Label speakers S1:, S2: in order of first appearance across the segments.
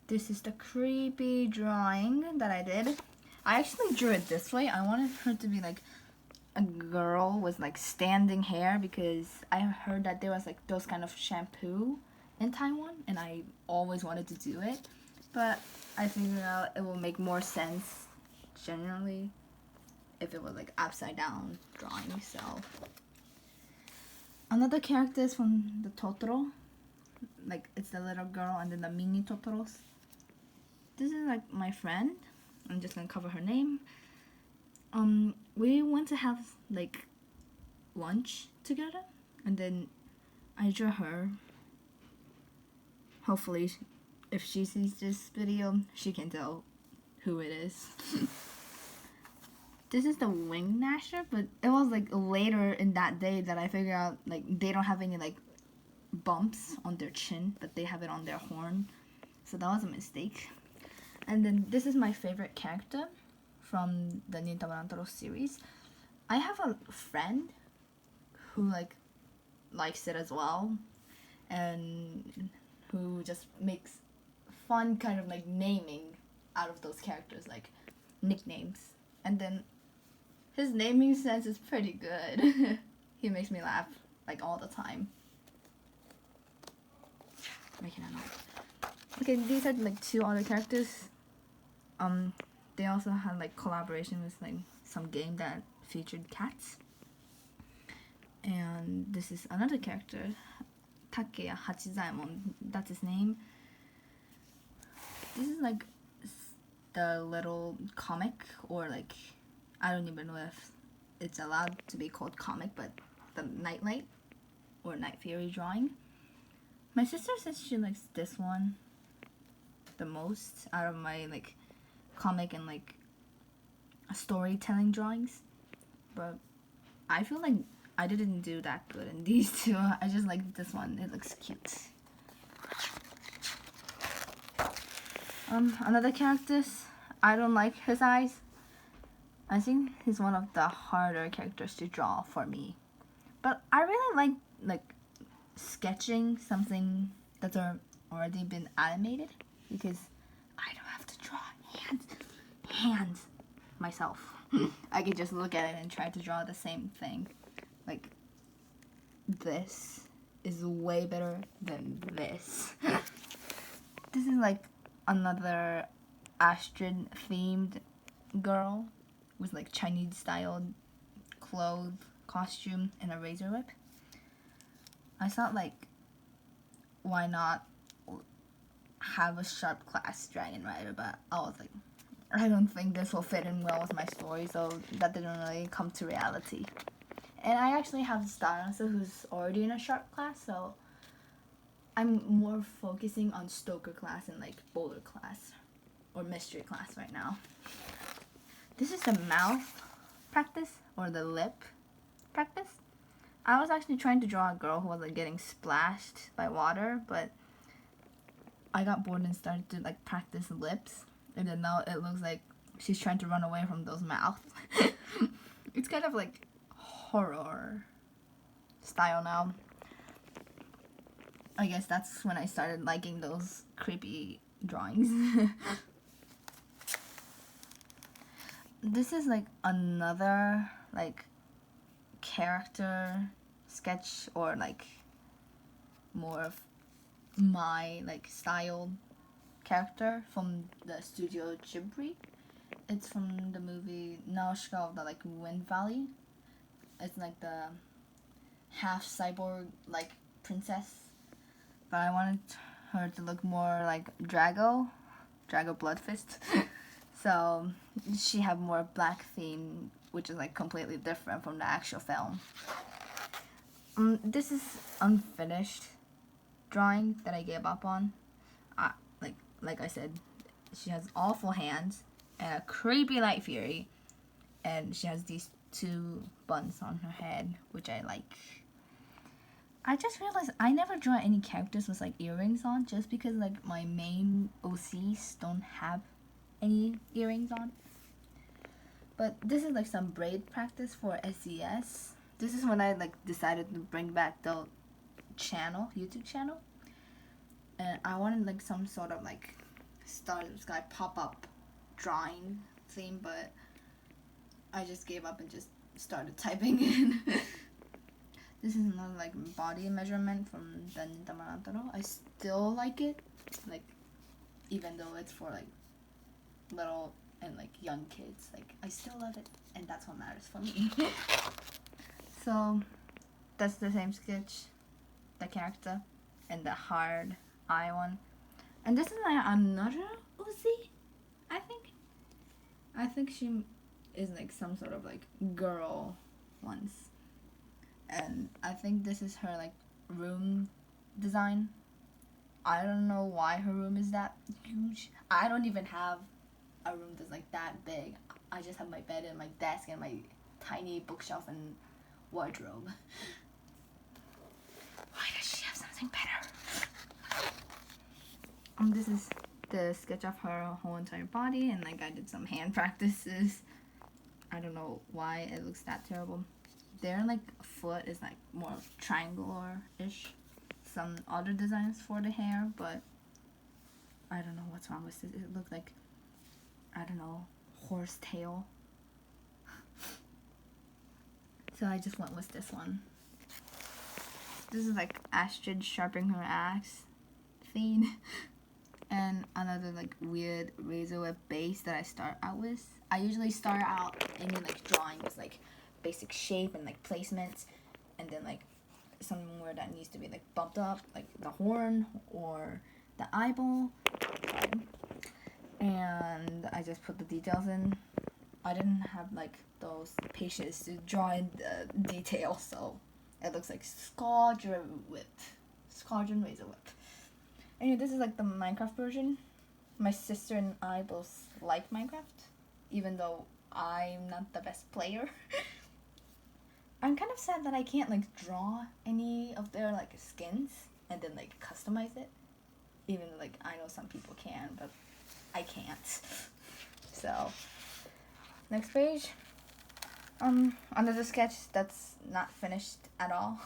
S1: This is the creepy drawing that I did. I actually drew it this way. I wanted her to be like a girl with like standing hair because I heard that there was like those kind of shampoo in Taiwan and I always wanted to do it. But I figured out it will make more sense generally if it was like upside down drawing. So another character is from the Totoro. Like it's the little girl and then the mini Totoros. This is like my friend. I'm just gonna cover her name. We went to have like lunch together and then I drew her. Hopefully if she sees this video she can tell who it is. This is the wing gnasher, but it was like later in that day that I figured out like they don't have any like bumps on their chin, but they have it on their horn, so that was a mistake. And then this is my favorite character from the Nintama Rantaro series. I have a friend who like likes it as well, and who just makes fun kind of like naming out of those characters, like nicknames. And then his naming sense is pretty good. He makes me laugh like all the time. Making a note. Okay, these are like two other characters. They also had like collaboration with like some game that featured cats. And this is another character, Takeya Hachizaemon. That's his name. This is like the little comic, or like I don't even know if it's allowed to be called comic, but the Nightlight or Night Fury drawing. My sister says she likes this one the most out of my like comic and like storytelling drawings, but I feel like I didn't do that good in these two. I just like this one. It looks cute. Another characters, I don't like his eyes. I think he's one of the harder characters to draw for me. But I really like sketching something that's already been animated because I don't have to draw hands myself. I can just look at it and try to draw the same thing. Like this is way better than this. This is like another Astrid themed girl with like Chinese style clothes, costume, and a razor whip. I thought like, why not have a sharp class dragon rider, but I was like, I don't think this will fit in well with my story, so that didn't really come to reality. And I actually have Staransa who's already in a sharp class, so I'm more focusing on Stoker class and like Boulder class or Mystery class right now. This is the mouth practice or the lip practice. I was actually trying to draw a girl who was like getting splashed by water, but I got bored and started to like practice lips, and then now it looks like she's trying to run away from those mouths. It's kind of like horror style now. I guess that's when I started liking those creepy drawings. This is like another like character sketch, or like more of my like style character from the Studio Ghibli. It's from the movie Nausicaa of the like Wind Valley. It's like the half cyborg like princess, but I wanted her to look more like Drago Bloodfist. So she have more black theme, which is like completely different from the actual film. This is unfinished drawing that I gave up on. Like I said, she has awful hands and a creepy Night Fury, and she has these two buns on her head, which I like. I just realized I never draw any characters with like earrings on, just because like my main OCs don't have any earrings on. But this is like some braid practice for SES. This is when I like decided to bring back the YouTube channel, and I wanted like some sort of like Stars of Sky pop-up drawing theme, but I just gave up and just started typing in. This is another like body measurement from the Nintamarantaro. I still like it, like even though it's for like little and like young kids, like I still love it, and that's what matters for me. So that's the same sketch, the character, and the hard eye one. And this is like another Uzi, I think. I think she is like some sort of like girl once. And I think this is her like room design. I don't know why her room is that huge. I don't even have a room that's like that big. I just have my bed and my desk and my tiny bookshelf and wardrobe. Why does she have something better? This is the sketch of her whole entire body, and like I did some hand practices. I don't know why it looks that terrible. Their like foot is like more triangular-ish. Some other designs for the hair, but I don't know what's wrong with it. It looked like, I don't know, horse tail. So I just went with this one. This is like Astrid sharpening her axe theme. And another like weird razor web base that I start out with. I usually start out any like drawing with like basic shape and like placements, and then like somewhere that needs to be like bumped up, like the horn or the eyeball. And I just put the details in. I didn't have like those patience to draw in the detail, so it looks like Squadron razor whip. Anyway, this is like the Minecraft version. My sister and I both like Minecraft, even though I'm not the best player. I'm kind of sad that I can't like draw any of their like skins and then like customize it. Even though like I know some people can, but I can't. So next page. Another sketch that's not finished at all.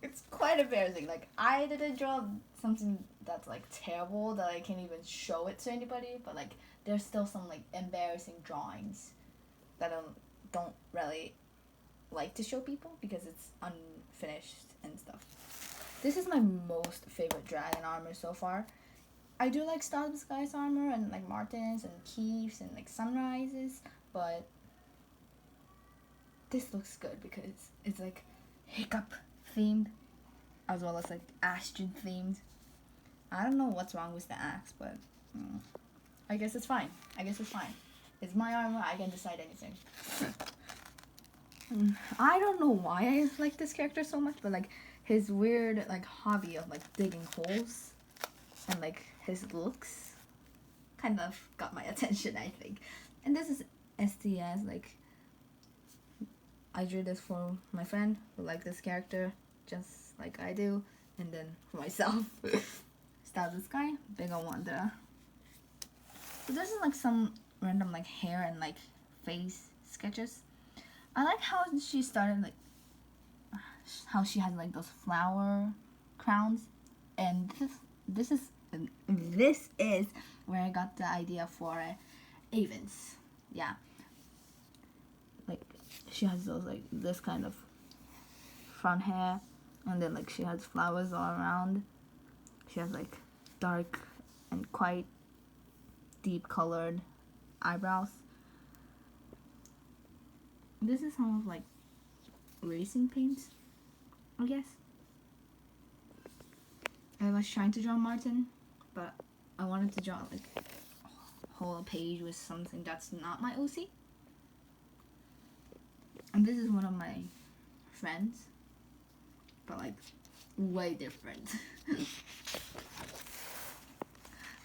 S1: It's quite embarrassing. Like I didn't draw something that's like terrible that I can't even show it to anybody, but like there's still some like embarrassing drawings that I don't really like to show people because it's unfinished and stuff. This is my most favorite dragon armor so far. I do like Stars of Sky's armor and like Martin's and Keith's and like Sunrise's, but this looks good because it's like Hiccup themed as well as like Astrid themed. I don't know what's wrong with the axe, but I guess it's fine. It's my armor, I can decide anything. I don't know why I like this character so much, but like his weird like hobby of like digging holes and like his looks kind of got my attention, I think. And this is STS, like I drew this for my friend who liked this character just like I do, and then for myself. Stars of Sky, Big Ol' Wonder. So this is like some random like hair and like face sketches. I like how she started like how she has like those flower crowns, and this is where I got the idea for Avens. Yeah, like she has those like this kind of front hair, and then like she has flowers all around. She has like dark and quite deep colored eyebrows. This is some of like racing paints, I guess. I was trying to draw Martin, but I wanted to draw like a whole page with something that's not my OC. And this is one of my friends, but like way different.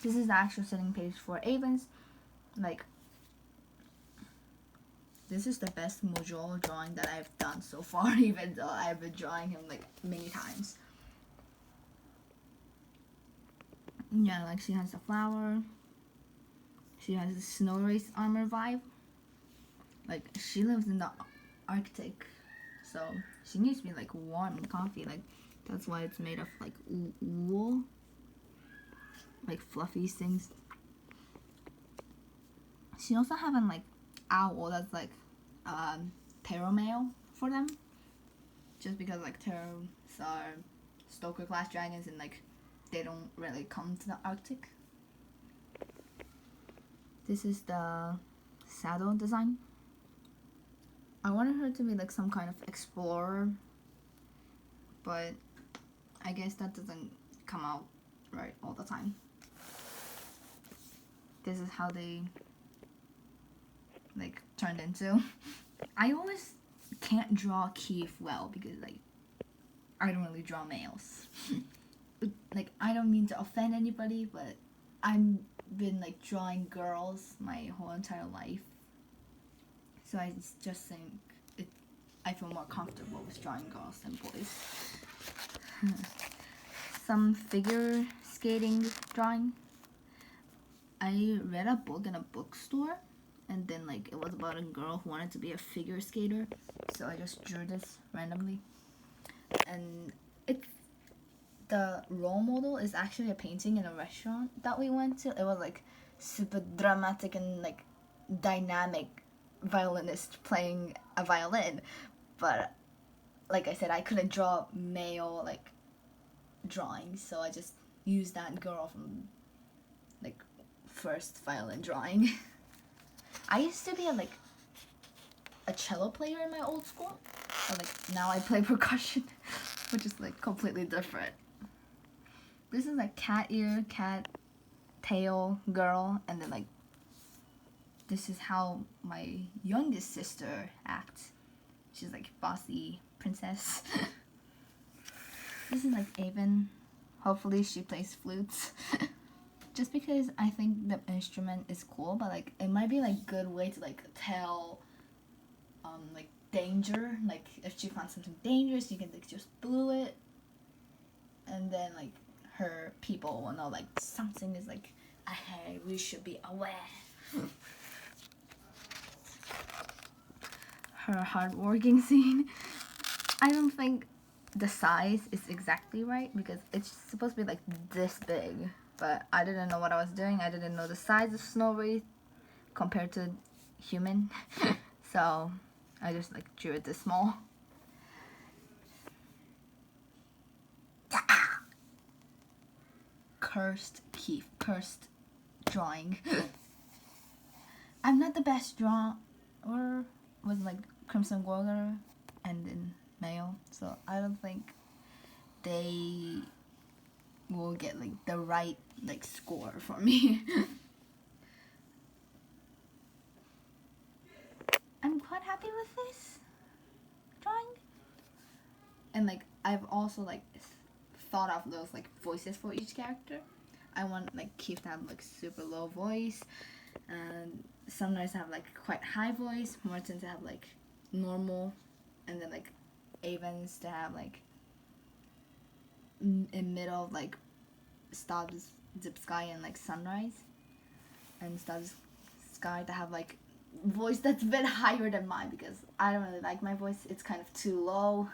S1: This is the actual setting page for Avens. Like, this is the best Mojo drawing that I've done so far, even though I've been drawing him like many times. Yeah, like she has the flower. She has the snow race armor vibe. Like she lives in the Arctic, so she needs to be like warm and comfy. Like that's why it's made of like wool. like fluffy things. She also have an like owl that's like tarot mail for them, just because like tarots are Stoker class dragons and like they don't really come to the Arctic. This is the saddle design. I wanted her to be like some kind of explorer, but I guess that doesn't come out right all the time. This is how they like turned into. I always can't draw Keith well because like I don't really draw males. Like I don't mean to offend anybody, but I've been like drawing girls my whole entire life, so I just think I feel more comfortable with drawing girls than boys. Some figure skating drawing. I read a book in a bookstore, and then like it was about a girl who wanted to be a figure skater, so I just drew this randomly. And it's the role model is actually a painting in a restaurant that we went to. It was like super dramatic and like dynamic violinist playing a violin, but like I said, I couldn't draw male like drawings, so I just used that girl from like first violin drawing. I used to be a cello player in my old school, but like now I play percussion, which is like completely different. This is like cat ear, cat tail girl, and then like this is how my youngest sister acts. She's like bossy princess. This is like Avon. Hopefully she plays flutes. Just because I think the instrument is cool, but like it might be like good way to like tell like danger. Like if she finds something dangerous, you can like just blow it, and then like her people will know like something is like ahead. We should be aware. Her hardworking scene. I don't think the size is exactly right because it's supposed to be like this big, but I didn't know what I was doing. I didn't know the size of Snow White compared to human. So I just like drew it this small. Cursed Keith, cursed drawing. I'm not the best drawer with like Crimson Warrior and then male, so I don't think they will get like the right like score for me. I'm quite happy with this drawing, and like I've also like thought of those like voices for each character. I want like Keith to have like super low voice, and Sunrise to have like quite high voice, Martin to have like normal, and then like Avon's to have like in middle like Stubbs, Zip Sky, and like Sunrise, and Stubbs Sky to have like voice that's a bit higher than mine because I don't really like my voice. It's kind of too low.